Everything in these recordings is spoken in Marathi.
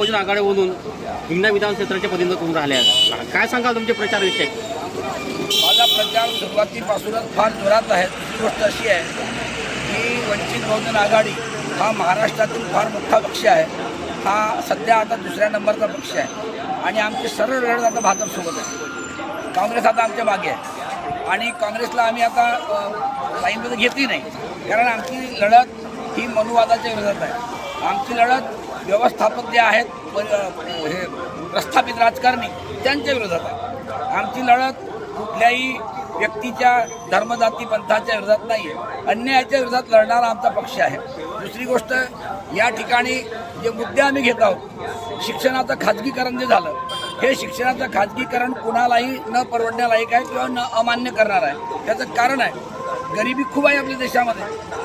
बहुजन आघाडीमधून हिंगणा विधान क्षेत्राचे प्रतिनिधित्व करून राहिले आहेत. काय सांगाल तुमचे प्रचाराविषयी? माझा प्रचार सुरुवातीपासूनच फार जोरात आहे. दुसरी गोष्ट अशी आहे की वंचित बहुजन आघाडी हा महाराष्ट्रातील फार मोठा पक्ष आहे. हा सध्या आता दुसऱ्या नंबरचा पक्ष आहे आणि आमची सरळ लढत आता भाजपसोबत आहे. काँग्रेस आता आमच्या मागे आहे आणि काँग्रेसला आम्ही आता लाईनमध्ये घेतली नाही, कारण आमची लढत ही मनुवादाच्या विरोधात आहे. आमची लढत व्यवस्थापक जे आहेत हे प्रस्थापित राजकारणी त्यांच्या विरोधात आहे. आमची लढत कुठल्याही व्यक्तीच्या धर्मजाती पंथाच्या विरोधात नाही आहे, अन्यायाच्या विरोधात लढणारा आमचा पक्ष आहे. दुसरी गोष्ट, या ठिकाणी जे मुद्दे आम्ही घेत आहोत, शिक्षणाचं खाजगीकरण जे झालं, हे शिक्षणाचं खाजगीकरण कुणालाही न परवडण्यालायक आहे किंवा न अमान्य करणार आहे. त्याचं कारण आहे गरिबी खूप आहे आपल्या देशामध्ये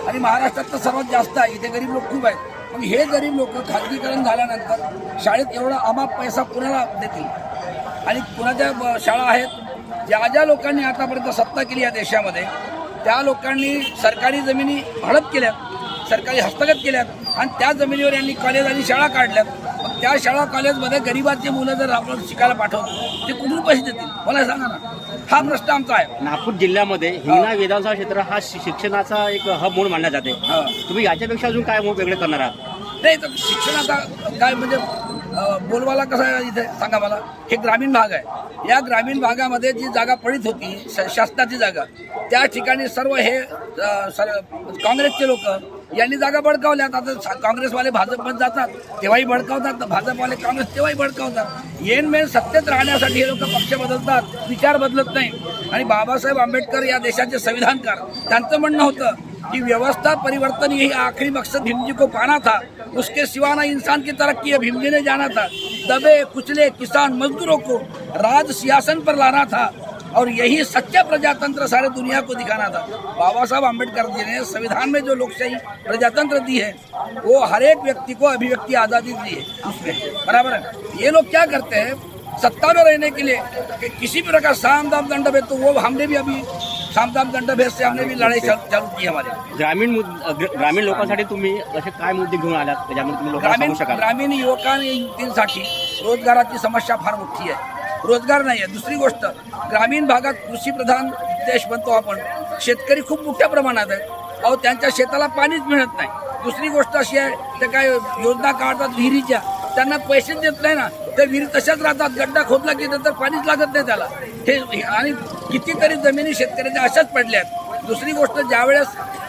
आणि महाराष्ट्रात तर सर्वात जास्त आहे. इथे गरीब लोक खूप आहेत. मग हे गरीब लोक खाजगीकरण झाल्यानंतर शाळेत एवढा अमाप पैसा कुणाला देतील? आणि कुणाच्या शाळा आहेत ज्या लोकांनी आतापर्यंत सत्ता केली या देशामध्ये, त्या लोकांनी सरकारी जमिनी हडप केल्यात, सरकारी हस्तगत केल्यात आणि त्या जमिनीवर यांनी कॉलेज आणि शाळा काढल्यात. मग त्या शाळा कॉलेजमध्ये गरिबाची मुलं जर आपण शिकायला पाठवतो ते कुठून पैसे देतील? मला सांगा ना. हा प्रश्न आमचा आहे. नागपूर जिल्ह्यामध्ये हिंगणा विधानसभा क्षेत्र हा शिक्षणाचा एक हब म्हणून मानला जाते. तुम्ही याच्यापेक्षा अजून काय वेगळे करणार आहात? नाही, तर शिक्षणाचा काय म्हणजे बोलवाला कसं आहे इथे सांगा मला. हे ग्रामीण भाग आहे. या ग्रामीण भागामध्ये जी जागा पडीत होती शासनाची जागा, त्या ठिकाणी सर्व हे काँग्रेसचे लोक यांनी जागा बळकावल्यात. आता काँग्रेसवाले भाजपमध्ये जातात तेव्हाही बळकावतात, भाजपवाले काँग्रेस तेव्हाही बळकावतात. येनमेन सत्तेत राहण्यासाठी हे लोक पक्ष बदलतात, विचार बदलत नाही. आणि बाबासाहेब आंबेडकर या देशाचे संविधानकार, त्यांचं म्हणणं होतं कि व्यवस्था परिवर्तन यही आखिरी मकसद भीमजी को पाना था, उसके सिवा ना इंसान की तरक्की भीमजी ने जाना था. दबे कुचले किसान मजदूरों को राज सिंहासन पर लाना था और यही सच्चा प्रजातंत्र सारे दुनिया को दिखाना था. बाबा साहब आम्बेडकर जी ने संविधान में जो लोकशाही प्रजातंत्र दी है वो हर एक व्यक्ति को अभिव्यक्ति आज़ादी दी है उसमें, बराबर है. ये लोग क्या करते हैं सत्ता में रहने के लिए कि किसी भी प्रकार साम दाम दंड भेद, तो वो हमने भी अभी साम दाम दंड भेद से हमने भी लड़ाई चालू की हमारे. ग्रामीण लोकांसाठी तुम्ही असे काय मुद्दे घेऊन आलात ज्यामुळे तुम्ही लोकांना सांगू शकाल? ग्रामीण युवकांसाठी रोजगाराची समस्या फार मोठी आहे. रोजगार नाही आहे. दुसरी गोष्ट, ग्रामीण भागात कृषीप्रधान देश म्हणतो आपण, शेतकरी खूप मोठ्या प्रमाणात आहे. अहो, त्यांच्या शेताला पाणीच मिळत नाही. दुसरी गोष्ट अशी आहे, ते काय योजना काढतात विहिरीच्या, त्यांना पैसेच देत नाही ना. ते विहिरी तशाच राहतात. गड्डा खोदला की तर पाणीच लागत नाही त्याला. हे आणि कितीतरी जमिनी शेतकऱ्याच्या अशाच पडल्या आहेत. दुसरी गोष्ट, ज्यावेळेस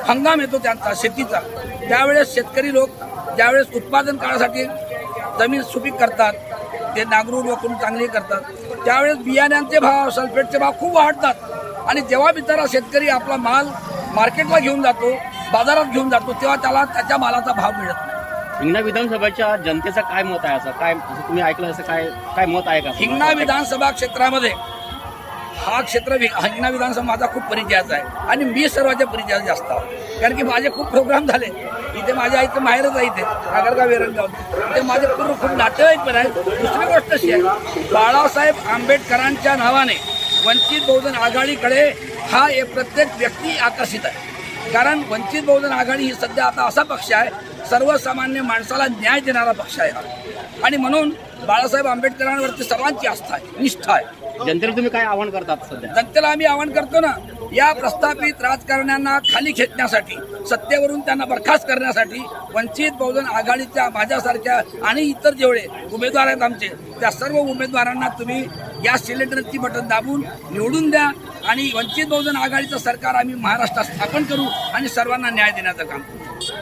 हंगाम येतो त्यांचा शेतीचा, त्यावेळेस शेतकरी लोक ज्यावेळेस उत्पादन काळासाठी जमीन सुपीक करतात, ते नांगरून वखरून चांगली करतात, त्यावेळेस बियाण्यांचे भाव, सल्फेटचे भाव खूप वाढतात. आणि जेव्हा बिचारा शेतकरी आपला माल मार्केटला घेऊन जातो, बाजारात घेऊन जातो, तेव्हा त्याला त्याच्या मालाचा भाव मिळत नाही. हिंगणा विधानसभेच्या जनतेचं काय मत आहे? असं काय तुम्ही ऐकलं, असं काय मत आहे का? हिंगणा विधानसभा क्षेत्रामध्ये हा क्षेत्र हिंगणा विधानसभा माझा खूप परिचयाचा आहे आणि मी सर्वांच्या परिचयाचा जास्त आहे. कारण की माझे खूप प्रोग्राम झाले इथे. माझ्या आईचं माहेरच आहे इथे आगरगाव वेरणगाव. ते माझे पूर्ण खूप नातेवाईक पण आहेत. दुसरी गोष्ट अशी आहे, बाळासाहेब आंबेडकरांच्या नावाने वंचित बहुजन आघाडीकडे हा प्रत्येक व्यक्ती आकर्षित आहे. कारण वंचित बहुजन आघाडी ही सध्या आता असा पक्ष आहे, सर्वसामान्य माणसाला न्याय देणारा पक्ष आहे. आणि म्हणून बाळासाहेब आंबेडकरांवरती सर्वांची आस्था आहे, निष्ठा आहे. जनतेला तुम्ही काय आवाहन करतात सध्या? जनतेला आम्ही आवाहन करतो ना, या प्रस्थापित राजकारण्यांना खाली खेचण्यासाठी, सत्तेवरून त्यांना बरखास्त करण्यासाठी वंचित बहुजन आघाडीच्या माझ्यासारख्या आणि इतर जेवढे उमेदवार आहेत आमचे, त्या सर्व उमेदवारांना तुम्ही या सिलेंडरची बटन दाबून निवडून द्या आणि वंचित बहुजन आघाडीचं सरकार आम्ही महाराष्ट्रात स्थापन करू आणि सर्वांना न्याय देण्याचं काम करू.